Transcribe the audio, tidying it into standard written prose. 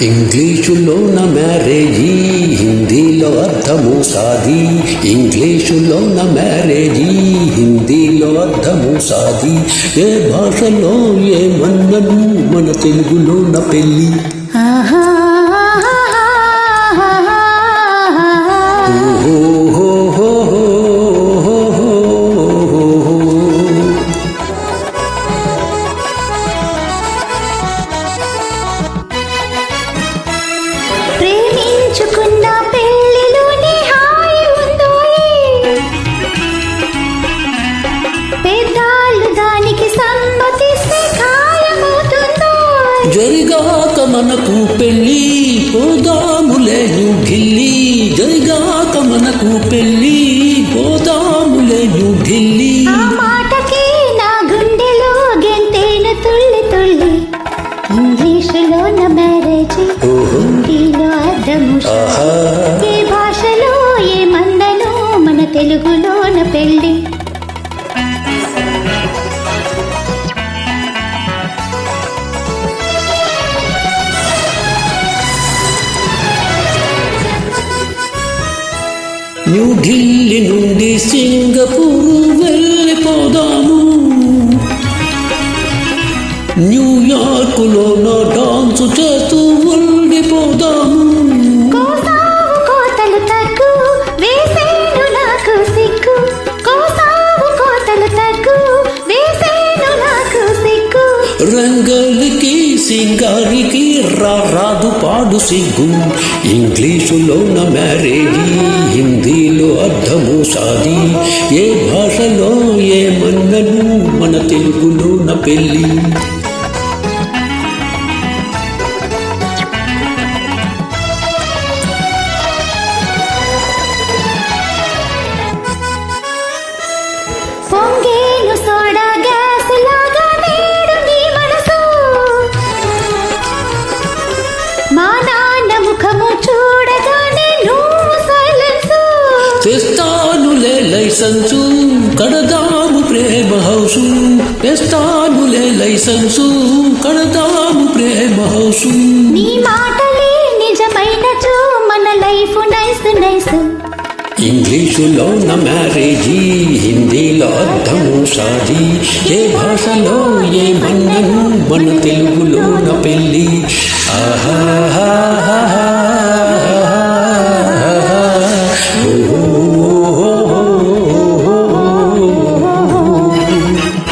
ఇంగ్లీషులోన marriage, హిందీలో అర్థము సాది. ఇంగ్లీషులోన marriage, హిందీలో అర్థము సాది. ఏ భాషలో ఏమన్నను మన తెలుగులోన పెళ్ళి. ప్రేమించుకున్న పెళ్ళిలోనే హాయి ఉందో, పెద్దాళ్ళు దానికి సమ్మతిస్తే ఖాయమవుతుందో. జరిగాక మనకు పెళ్ళి పోదాములే ఢిల్లీ. జరిగాక మనకు పెళ్ళి పోదాములే ఢిల్లీ. ఆ మాటకి నా గుండెలో గెంతేను తుళ్ళి తుళ్ళి. ఇంగ్లీషులోన మ్యారేజీ, హిందీలో అర్థము సాది. ఏ భాషలో ఏమన్నను మన తెలుగులోన పెళ్ళి. న్యూఢిల్లీ నుండి సింగపూరు వెళ్ళిపోదాము. న్యూయార్కులో డాన్సు చేస్తూ ఉండిపోదాము. కోసావు కోతలు తగ్గు, వేసేను నాకు సిగ్గు. కోసావు కోతలు తగ్గు, వేసేను నాకు సిగ్గు. రంగలికి సింగారికి రాదు పాడు సిగ్గు. ఇంగ్లీషులోన మ్యారేజీ, హిందీలో అర్థము సాది. ఏ భాషలో ఏమన్నను మన తెలుగులోన పెళ్ళి. పొంగేను సోడా గ్యాస్ లాగా నేడు నీ మనసు. మా నాన్న ముఖము చూడగానే నువ్వు సైలెన్సు. తెస్తానులే లైసెన్సు, కడదాము ప్రేమ హౌసు. తెస్తానులే లైసెన్సు, కడదాము ప్రేమ హౌసు. నీ మాటలే నిజమైనచో మన లైఫ్ నైస్ నైస్. ఇంగ్లీషులోన మ్యారేజీ, హిందీలో అర్థము సాది. ఏ భాషలో ఏమన్నను మన తెలుగులోన పెళ్ళి. ఆహా.